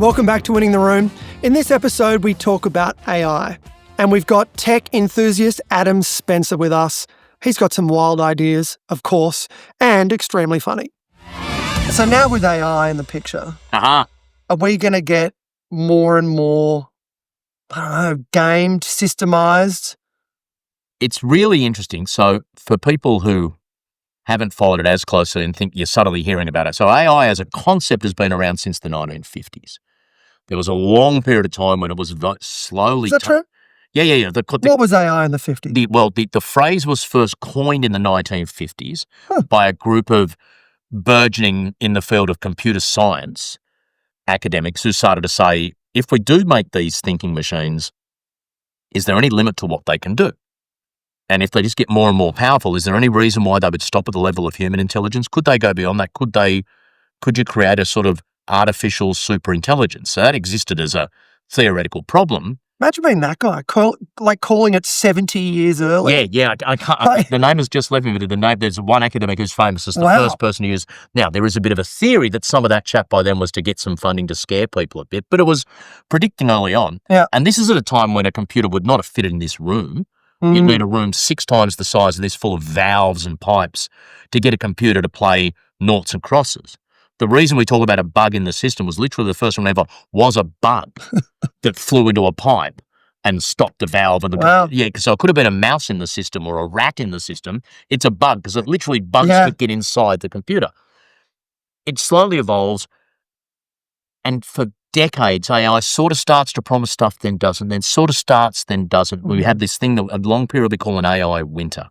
Welcome back to Winning the Room. In this episode, we talk about AI. And we've got tech enthusiast Adam Spencer with us. He's got some wild ideas, of course, and extremely funny. So now with AI in the picture, are we going to get more and more, gamed, systemized? It's really interesting. So for people who haven't followed it as closely and think you're subtly hearing about it. So AI as a concept has been around since the 1950s. There was a long period of time when it was slowly... Is that true? Yeah. What was AI in the 50s? The phrase was first coined in the 1950s by a group of burgeoning in the field of computer science academics who started to say, if we do make these thinking machines, is there any limit to what they can do? And if they just get more and more powerful, is there any reason why they would stop at the level of human intelligence? Could they go beyond that? Could you create a sort of artificial super intelligence? So that existed as a theoretical problem. Imagine being that guy, calling it 70 years early. Yeah. I can't. The name has just left me, but there's one academic who's famous as the first person to use. Now, there is a bit of a theory that some of that chat by then was to get some funding to scare people a bit, but it was predicting early on. Yeah. And this is at a time when a computer would not have fitted in this room. You'd need a room 6 times the size of this full of valves and pipes to get a computer to play noughts and crosses. The reason we talk about a bug in the system was literally the first one ever was a bug that flew into a pipe and stopped the valve. Yeah, so it could have been a mouse in the system or a rat in the system. It's a bug because it literally bugs could get inside the computer. It slowly evolves, and for decades, AI sort of starts to promise stuff, then doesn't, then sort of starts, then doesn't. We have this thing that a long period we call an AI winter.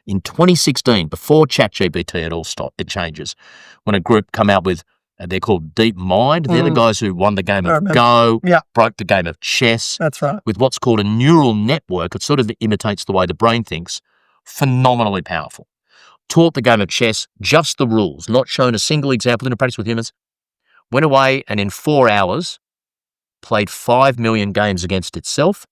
In 2016, before ChatGPT had all stopped, it changes, when a group come out with, they're called DeepMind. They're the guys who won the game of Go, broke the game of chess. That's right. With what's called a neural network. It sort of imitates the way the brain thinks. Phenomenally powerful. Taught the game of chess just the rules, not shown a single example in practice with humans. Went away and in 4 hours played 5 million games against itself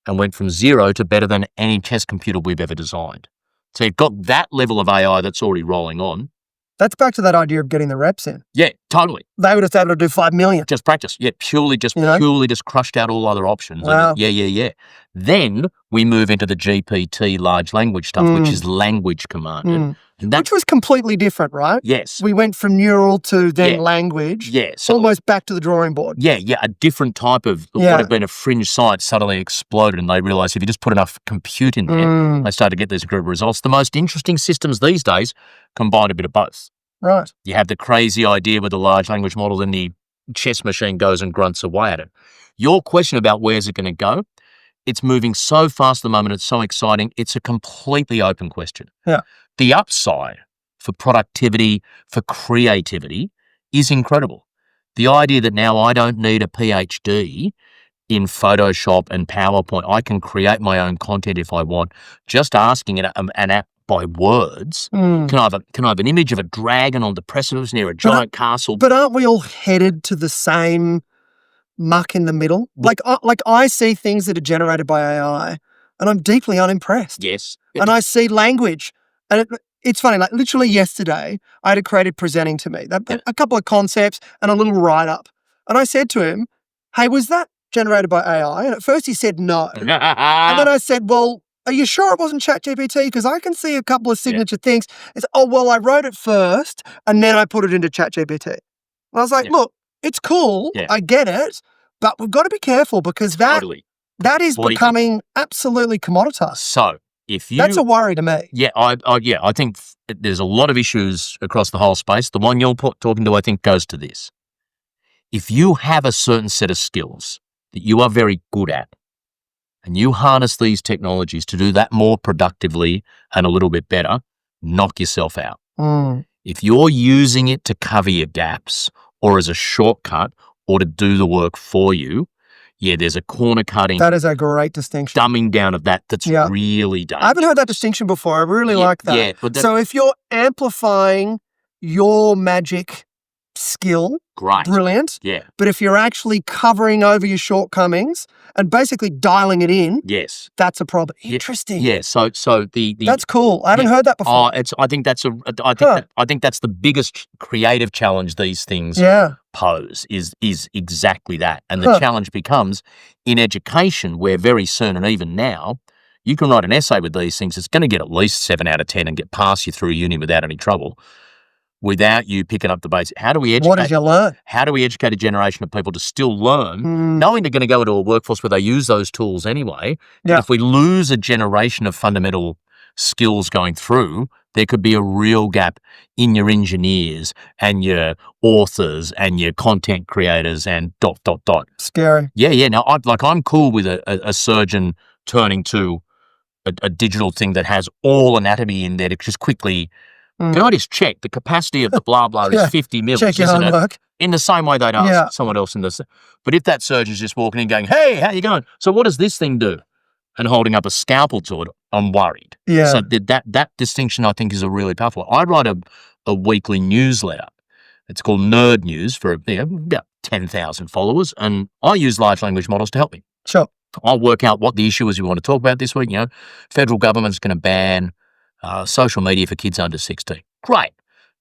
and went from 0 to better than any chess computer we've ever designed. So you've got that level of AI that's already rolling on. That's back to that idea of getting the reps in. Yeah, totally. They were just able to do 5 million. Just practice. Yeah, purely just crushed out all other options. Wow. Yeah. Then we move into the GPT large language stuff, which is language commanded. Which was completely different, right? Yes. We went from neural to then language. Yeah. So, almost back to the drawing board. Yeah. A different type of what had been a fringe science suddenly exploded, and they realised if you just put enough compute in there, they started to get these group results. The most interesting systems these days combine a bit of both. Right. You have the crazy idea with the large language model, then the chess machine goes and grunts away at it. Your question about where's it going to go, it's moving so fast at the moment, it's so exciting, it's a completely open question. Yeah. The upside for productivity, for creativity is incredible. The idea that now I don't need a PhD in Photoshop and PowerPoint, I can create my own content if I want, just asking an app by words. Can I have an image of a dragon on the precipice near a giant castle? But aren't we all headed to the same muck in the middle? Like I see things that are generated by AI and I'm deeply unimpressed. Yes. And I see language. And it's funny, like literally yesterday, I had a creative presenting to me, a couple of concepts and a little write-up. And I said to him, hey, was that generated by AI? And at first he said no. And then I said, well, are you sure it wasn't ChatGPT? Because I can see a couple of signature things. It's, I wrote it first and then I put it into ChatGPT. And I was like, look, it's cool. Yeah. I get it. But we've got to be careful because that is becoming absolutely commoditized. So that's a worry to me. Yeah, I think there's a lot of issues across the whole space. The one you're talking to, I think, goes to this. If you have a certain set of skills that you are very good at, and you harness these technologies to do that more productively and a little bit better, knock yourself out. If you're using it to cover your gaps or as a shortcut or to do the work for you, there's a corner cutting. That is a great distinction. Dumbing down of that's really done. I haven't heard that distinction before. I really like that. Yeah, but so if you're amplifying your magic skill, great. Brilliant. Yeah. But if you're actually covering over your shortcomings and basically dialing it in, that's a problem. Interesting. Yeah. So the that's cool. I haven't heard that before. I think that's the biggest creative challenge these things pose is exactly that. And the challenge becomes in education, where very soon and even now, you can write an essay with these things. It's going to get at least 7 out of 10 and get past you through uni without any trouble, without you picking up the basics. How do we educate? What did you learn? How do we educate a generation of people to still learn, Mm. knowing they're going to go into a workforce where they use those tools anyway? Yeah. If we lose a generation of fundamental skills going through, there could be a real gap in your engineers and your authors and your content creators and ... Scary. Yeah. Now, I'm cool with a surgeon turning to a digital thing that has all anatomy in there to just quickly, can I just check the capacity of the blah blah Yeah. is 50 mils, Check your isn't it? homework. In the same way they'd ask Yeah. someone else in this. But if that surgeon's just walking in going, hey, how you going? So what does this thing do? And holding up a scalpel to it, I'm worried. Yeah. So that distinction, I think, is a really powerful one. I write a weekly newsletter. It's called Nerd News for about 10,000 followers, and I use large language models to help me. Sure. I'll work out what the issue is we want to talk about this week. Federal government's going to ban social media for kids under 16. Great.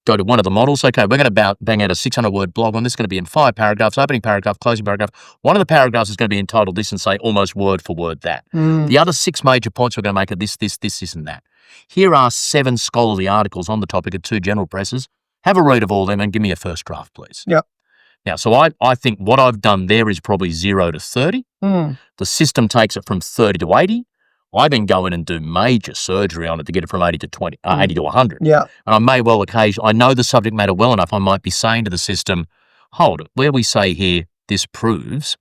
Go to one of the models. Okay, we're going to bang out a 600-word blog on this. It's going to be in 5 paragraphs, opening paragraph, closing paragraph. One of the paragraphs is going to be entitled this and say almost word for word that. Mm. The other 6 major points we're going to make are this, and that. Here are 7 scholarly articles on the topic at 2 general presses. Have a read of all of them and give me a first draft, please. Yep. Now, so I think what I've done there is probably 0 to 30. Mm. The system takes it from 30 to 80. I then go in and do major surgery on it to get it from 80 to 20, 80 to 100. Yeah. And I may well I know the subject matter well enough, I might be saying to the system, hold it, where we say here, this proves,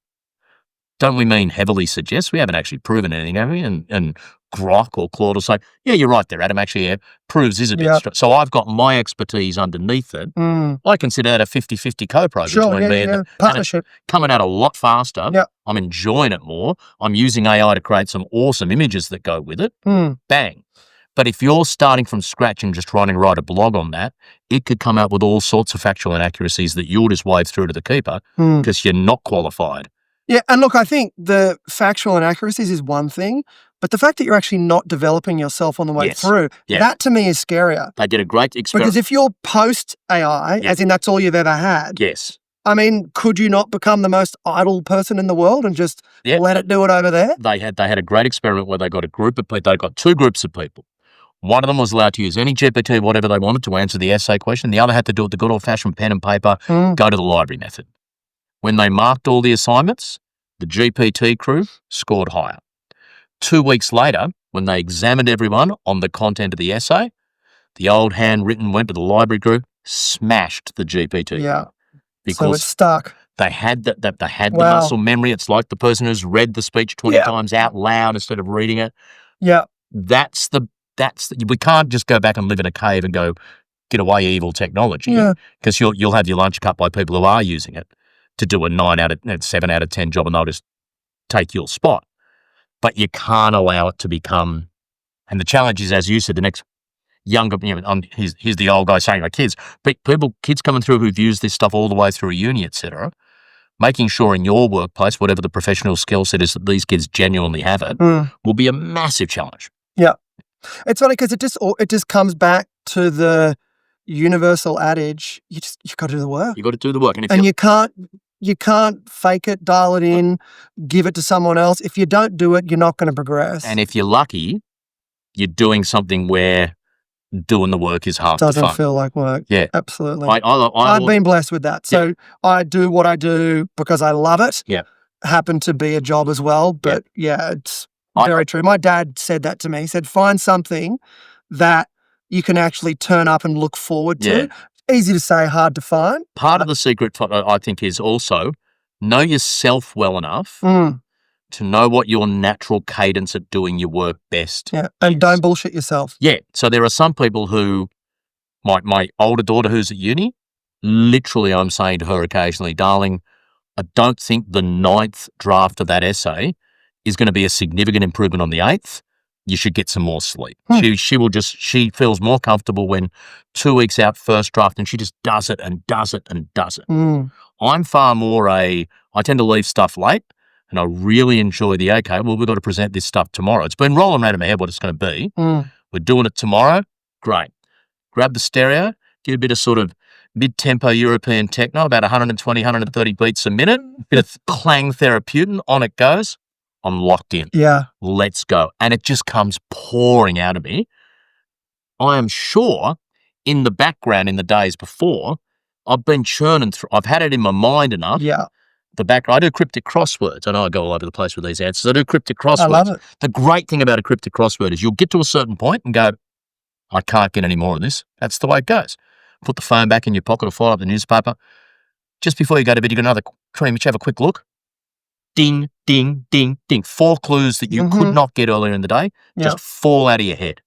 don't we mean heavily suggests? We haven't actually proven anything, have we? And Grok or Claude will say, yeah, you're right there, Adam, actually, yeah, proves is a bit strong. So I've got my expertise underneath it. Mm. I consider that a 50-50 co-pro Sure. between me and Yeah. Partnership. coming out a lot faster. Yep. I'm enjoying it more. I'm using AI to create some awesome images that go with it. Mm. Bang. But if you're starting from scratch and just trying to write a blog on that, it could come out with all sorts of factual inaccuracies that you'll just wave through to the keeper Mm. because you're not qualified. Yeah, and look, I think the factual inaccuracies is one thing, but the fact that you're actually not developing yourself on the way Yes. through, Yeah. that to me is scarier. They did a great experiment. Because if you're post AI, Yeah. as in that's all you've ever had, Yes. I mean, could you not become the most idle person in the world and just Yeah. let it do it over there? They had a great experiment where they got a group of people. They got 2 groups of people. One of them was allowed to use any GPT, whatever they wanted, to answer the essay question. The other had to do it the good old-fashioned pen and paper, Mm. go to the library method. When they marked all the assignments, the GPT crew scored higher. 2 weeks later, when they examined everyone on the content of the essay, the old handwritten went to the library group, smashed the GPT. Yeah. So Because it's stuck. they had they had the Wow. muscle memory. It's like the person who's read the speech 20 Yeah. times out loud instead of reading it. Yeah. We can't just go back and live in a cave and go, get away evil technology, Yeah. because you'll have your lunch cut by people who are using it to do a 7 out of 10 job, and they'll just take your spot. But you can't allow it to become, and the challenge is, as you said, the next younger, here's the old guy saying like kids, but kids coming through who've used this stuff all the way through uni, etc., making sure in your workplace, whatever the professional skill set is, that these kids genuinely have it, Mm. will be a massive challenge. It's funny because it just comes back to the universal adage, you've got to do the work. You've got to do the work. And if And you can't fake it, dial it in, give it to someone else. If you don't do it, you're not going to progress. And if you're lucky, you're doing something where doing the work is half the Doesn't fun. feel like work. Yeah. Absolutely. I I've been blessed with that. So I do what I do because I love it. Yeah. Happened to be a job as well. But yeah, it's I- very true. My dad said that to me. He said, find something that you can actually turn up and look forward to. Yeah. Easy to say, hard to find. Part of the secret, I think, is also know yourself well enough Mm, to know what your natural cadence at doing your work best. yeah. And is. don't bullshit yourself. Yeah. So there are some people who, my older daughter who's at uni, literally I'm saying to her occasionally, darling, I don't think the 9th draft of that essay is going to be a significant improvement on the 8th. You should get some more sleep. She feels more comfortable when 2 weeks out first draft and she just does it and does it and does it. Mm, I'm far more I tend to leave stuff late and I really enjoy we've got to present this stuff tomorrow. It's been rolling around in my head what it's going to be. mm, We're doing it tomorrow. Great. Grab the stereo, get a bit of sort of mid-tempo European techno, about 120, 130 beats a minute, bit of clang therapeutic, on it goes. I'm locked in. Yeah. Let's go. And it just comes pouring out of me. I am sure in the background in the days before, I've been churning through, I've had it in my mind enough. Yeah. I do cryptic crosswords. I know I go all over the place with these answers. I do cryptic crosswords. I love it. The great thing about a cryptic crossword is you'll get to a certain point and go, I can't get any more of this. That's the way it goes. Put the phone back in your pocket or fire up the newspaper. Just before you go to bed, you get another cream. You have a quick look. Ding, ding, ding, ding. 4 clues that you could not get earlier in the day just fall out of your head.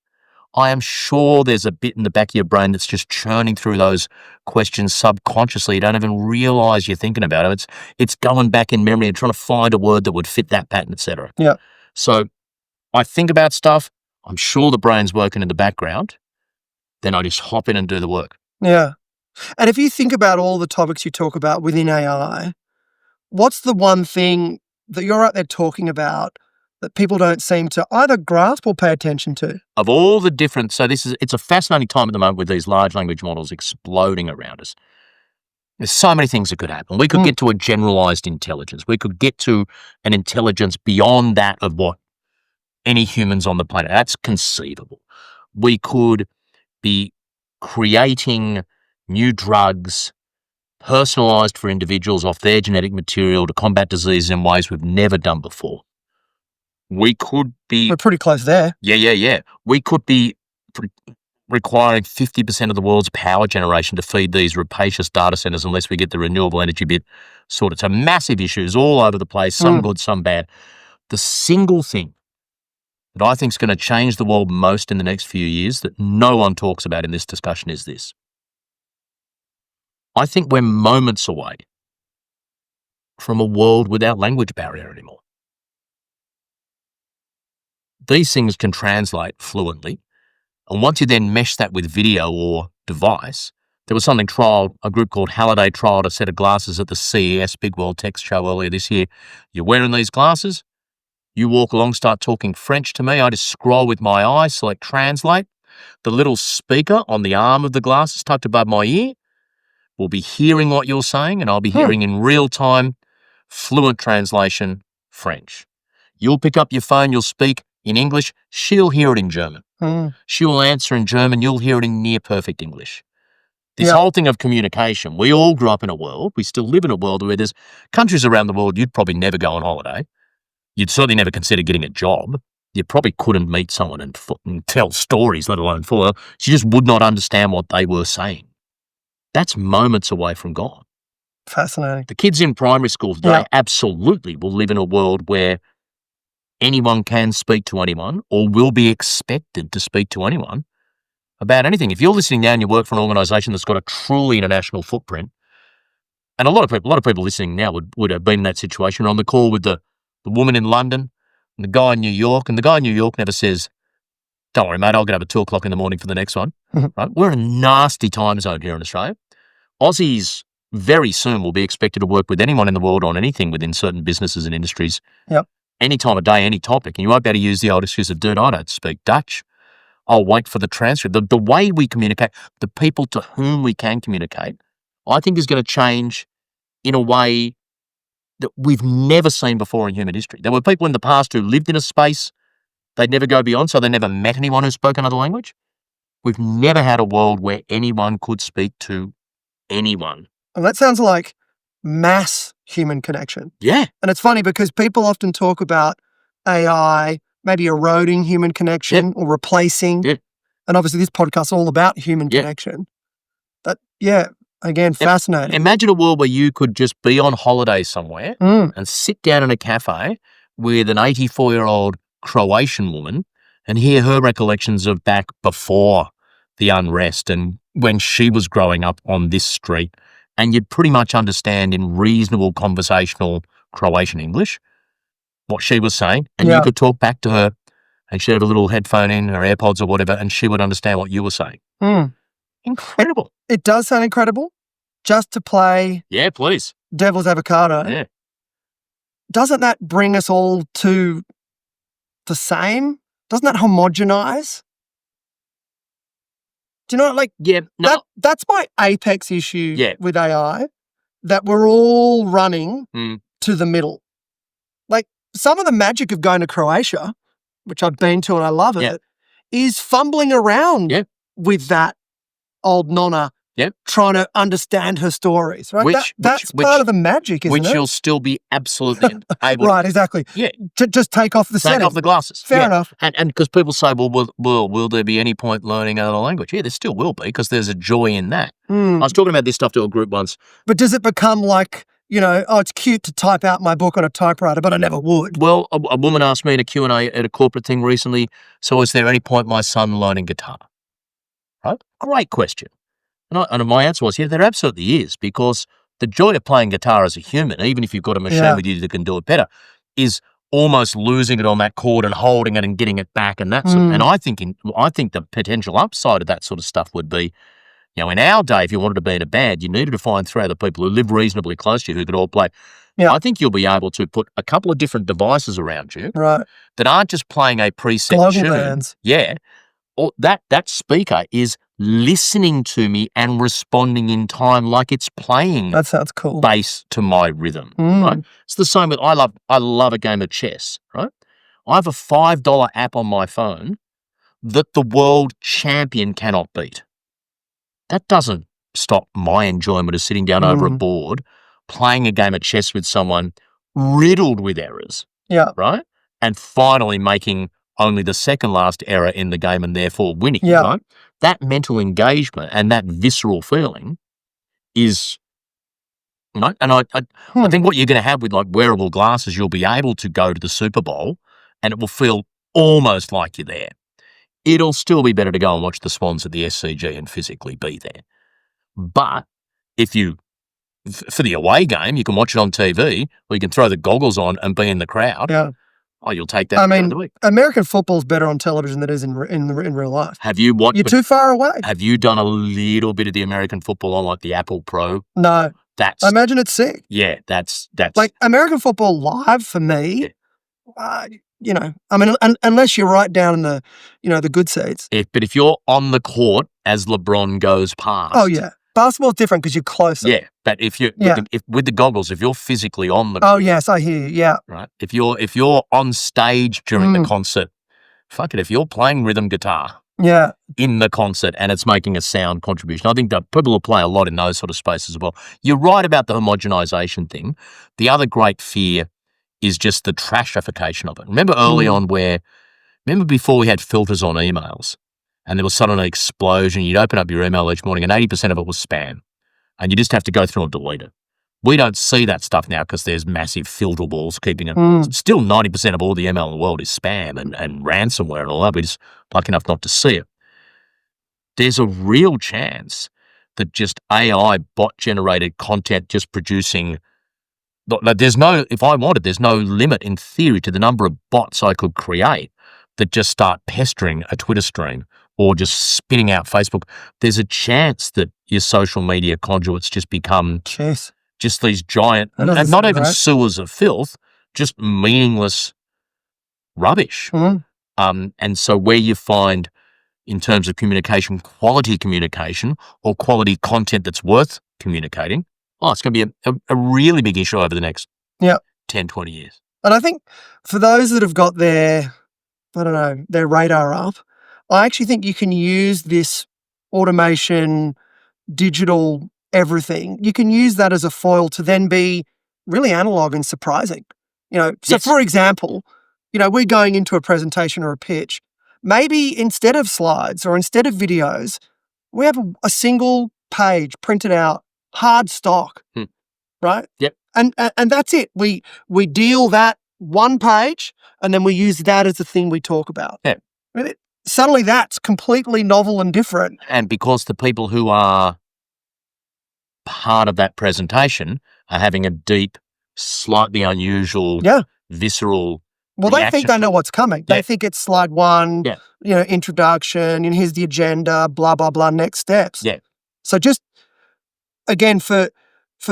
I am sure there's a bit in the back of your brain that's just churning through those questions subconsciously. You don't even realize you're thinking about it. It's going back in memory and trying to find a word that would fit that pattern, etc. Yeah. So I think about stuff. I'm sure the brain's working in the background. Then I just hop in and do the work. Yeah. And if you think about all the topics you talk about within AI, what's the one thing that you're out there talking about that people don't seem to either grasp or pay attention to? Of all the different, it's a fascinating time at the moment with these large language models exploding around us. There's so many things that could happen. We could get to a generalized intelligence. We could get to an intelligence beyond that of what any humans on the planet. That's conceivable. We could be creating new drugs personalized for individuals off their genetic material to combat disease in ways we've never done before. We could be... We're pretty close there. Yeah. We could be requiring 50% of the world's power generation to feed these rapacious data centers unless we get the renewable energy bit sorted. So massive issues all over the place, some good, some bad. The single thing that I think is going to change the world most in the next few years that no one talks about in this discussion is this. I think we're moments away from a world without language barrier anymore. These things can translate fluently. And once you then mesh that with video or device, there was something a group called Halliday trialed a set of glasses at the CES Big World Tech Show earlier this year. You're wearing these glasses, you walk along, start talking French to me, I just scroll with my eye, select translate. The little speaker on the arm of the glasses tucked above my ear will be hearing what you're saying, and I'll be hearing in real time, fluent translation, French. You'll pick up your phone, you'll speak in English, she'll hear it in German. She'll answer in German, you'll hear it in near perfect English. This whole thing of communication, we all grew up in a world, we still live in a world where there's countries around the world you'd probably never go on holiday. You'd certainly never consider getting a job. You probably couldn't meet someone and tell stories, let alone follow. You just would not understand what they were saying. That's moments away from gone. Fascinating. The kids in primary school today absolutely will live in a world where anyone can speak to anyone or will be expected to speak to anyone about anything. If you're listening now and you work for an organisation that's got a truly international footprint, and a lot of people listening now would have been in that situation. On the call with the woman in London and the guy in New York, and the guy in New York never says, "Don't worry, mate, I'll get up at 2:00 in the morning for the next one." Right? We're in a nasty time zone here in Australia. Aussies very soon will be expected to work with anyone in the world on anything within certain businesses and industries. Any time of day, any topic. And you won't be able to use the old excuse of, dude, I don't speak Dutch. I'll wait for the transcript. The way we communicate, the people to whom we can communicate, I think is going to change in a way that we've never seen before in human history. There were people in the past who lived in a space they'd never go beyond, so they never met anyone who spoke another language. We've never had a world where anyone could speak to anyone. And that sounds like mass human connection. Yeah. And it's funny because people often talk about AI maybe eroding human connection or replacing. And obviously this podcast's all about human connection. But again, fascinating. Imagine a world where you could just be on holiday somewhere and sit down in a cafe with an 84-year-old Croatian woman and hear her recollections of back before the unrest and when she was growing up on this street, and you'd pretty much understand in reasonable conversational Croatian English what she was saying, and you could talk back to her and she'd have a little headphone in, her AirPods or whatever, and she would understand what you were saying. Incredible. It does sound incredible. Just to play please. devil's avocado, doesn't that bring us all to the same? Doesn't that homogenize? Do you know, like, Yeah, no, that's my apex issue Yeah. with AI, that we're all running Mm. to the middle. Like, some of the magic of going to Croatia, which I've been to and I love Yeah. it, is fumbling around Yeah. with that old nonna, Yeah. trying to understand her stories, right? That's which- part of the magic, isn't which it? you'll still be absolutely able Right, exactly. Yeah. To just take off the to take setting. off the glasses. Fair Yeah. enough. And because people say, well, will there be any point learning another language? Yeah, there still will be, because there's a joy in that. Mm. I was talking about this stuff to a group once. But does it become like, oh, it's cute to type out my book on a typewriter, but I never would? Well, a woman asked me in a Q&A at a corporate thing recently, so is there any point my son learning guitar? Right? Great question. And my answer was, yeah, there absolutely is, because the joy of playing guitar as a human, even if you've got a machine Yeah. with you that can do it better, is almost losing it on that chord and holding it and getting it back and that sort of. And I think the potential upside of that sort of stuff would be, in our day, if you wanted to be in a band, you needed to find 3 other people who live reasonably close to you who could all play. Yeah. I think you'll be able to put a couple of different devices around you Right. that aren't just playing a preset Global tune. bands. Yeah. Or that speaker is listening to me and responding in time like it's playing That sounds cool. bass to my rhythm. Mm. Right? It's the same with I love a game of chess, right? I have a $5 app on my phone that the world champion cannot beat. That doesn't stop my enjoyment of sitting down over a board, playing a game of chess with someone riddled with errors, Yeah. right? And finally making only the second last error in the game and therefore winning, Yeah. right? That mental engagement and that visceral feeling is, right? And I think what you're going to have with like wearable glasses, you'll be able to go to the Super Bowl and it will feel almost like you're there. It'll still be better to go and watch the Swans at the SCG and physically be there. But if for the away game, you can watch it on TV, or you can throw the goggles on and be in the crowd. Yeah. Oh, you'll take that. I mean, the week. American football's better on television than it is in real life. Have you watched? You're too far away. Have you done a little bit of the American football on like the Apple Pro? No. That's I imagine it's sick. yeah. That's Like American football live for me, I mean, unless you're right down in the, the good seats. But if you're on the court as LeBron goes past, Oh yeah, basketball's different because you're closer. yeah. But if you with the goggles, if you're physically on the Oh yes, I hear you. Yeah. right, if you're on stage during the concert, fuck it. If you're playing rhythm guitar Yeah. in the concert and it's making a sound contribution, I think that people will play a lot in those sort of spaces as well. You're right about the homogenization thing. The other great fear is just the trashification of it. Remember early on remember before we had filters on emails and there was suddenly an explosion, you'd open up your email each morning and 80% of it was spam and you just have to go through and delete it. We don't see that stuff now because there's massive filter walls keeping it. Still 90% of all the email in the world is spam and ransomware and all that. We're just lucky enough not to see it. There's a real chance that just AI bot-generated content just producing if I wanted, there's no limit in theory to the number of bots I could create that just start pestering a Twitter stream or just spitting out Facebook. There's a chance that your social media conduits just become Jeez. just these giant, That doesn't and not sound even right. sewers of filth, just meaningless rubbish. And so where you find, in terms of communication, quality communication or quality content that's worth communicating, it's going to be a really big issue over the next 10, 20 years. And I think for those that have got their radar up, I actually think you can use this automation, digital everything. You can use that as a foil to then be really analog and surprising. So Yes. for example, we're going into a presentation or a pitch. Maybe instead of slides or instead of videos, we have a single page printed out, hard stock, right? Yep. And that's it. We deal that one page and then we use that as the thing we talk about. Yeah. Suddenly that's completely novel and different. And because the people who are part of that presentation are having a deep, slightly unusual, visceral Well, they think reaction. they know what's coming. They Yeah. think it's slide one, Yeah. Introduction, and here's the agenda, blah, blah, blah, next steps. Yeah. So just, again, for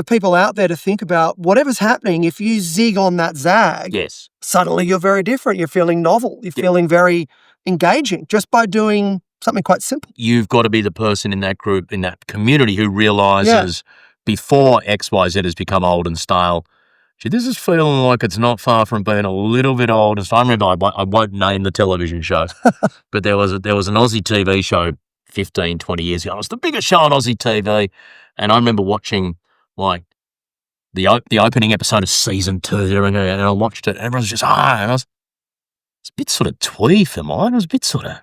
people out there to think about whatever's happening, if you zig on that zag, Yes. suddenly you're very different. You're feeling novel. You're feeling very engaging just by doing something quite simple. You've got to be the person in that group, in that community who realizes before XYZ has become old and stale, gee, this is feeling like it's not far from being a little bit old. And so I remember, I won't name the television show, but there was an Aussie TV show 15, 20 years ago. It was the biggest show on Aussie TV. And I remember watching like the opening episode of season 2, and I watched it, and everyone's just, and it's a bit sort of twee for mine. It was a bit sort of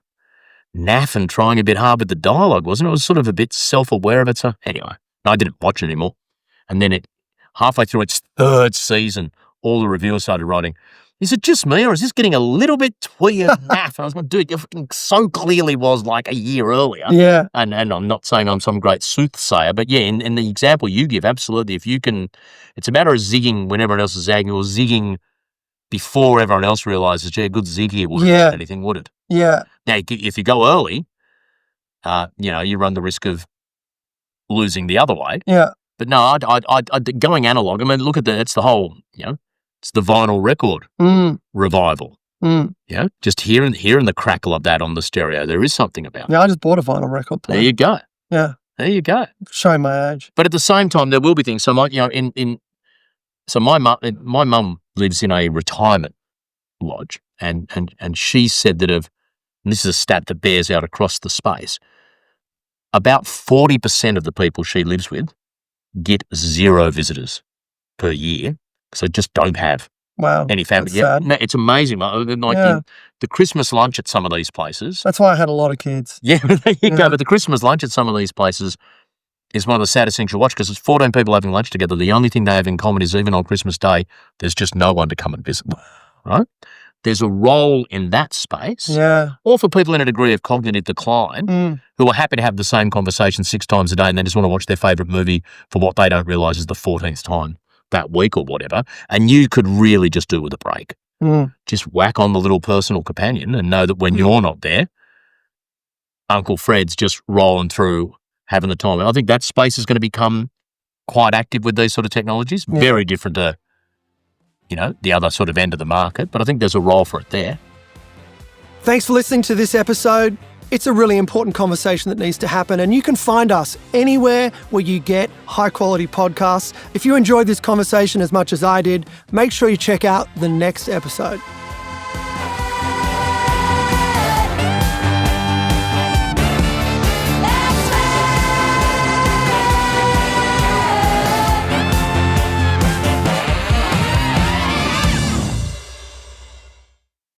naff and trying a bit hard with the dialogue, wasn't it? It was sort of a bit self-aware of it. So anyway, I didn't watch it anymore. And then halfway through its 3rd season, all the reviewers started writing, is it just me, or is this getting a little bit twee and naff? And I was going, dude, it so clearly was like a year earlier. Yeah. And I'm not saying I'm some great soothsayer, but yeah, in the example you give, absolutely, if you can, it's a matter of zigging when everyone else is zagging, or zigging before everyone else realizes, gee, a good zig here wouldn't hurt anything, would it? Yeah. Now, if you go early, you run the risk of losing the other way. Yeah. But no, I going analog, I mean, look at it's the whole, it's the vinyl record revival. Just hearing the crackle of that on the stereo, there is something about it. Yeah, I just bought a vinyl record player. There you go. Yeah. There you go. Showing my age. But at the same time, there will be things. So my mum lives in a retirement lodge, and she said that and this is a stat that bears out across the space, about 40% of the people she lives with get 0 visitors per year, because they just don't have any family. Yeah, it's amazing. Like the Christmas lunch at some of these places. That's why I had a lot of kids. Yeah, there you go. But the Christmas lunch at some of these places is one of the saddest things you'll watch, because it's 14 people having lunch together. The only thing they have in common is even on Christmas Day, there's just no one to come and visit them, right? There's a role in that space, or for people in a degree of cognitive decline who are happy to have the same conversation 6 times a day, and they just want to watch their favourite movie for what they don't realise is the 14th time that week or whatever. And you could really just do with a break. Just whack on the little personal companion and know that when you're not there, Uncle Fred's just rolling through, having the time. And I think that space is going to become quite active with these sort of technologies. Very different to the other sort of end of the market, but I think there's a role for it there. Thanks for listening to this episode. It's a really important conversation that needs to happen, and you can find us anywhere where you get high-quality podcasts. If you enjoyed this conversation as much as I did, make sure you check out the next episode.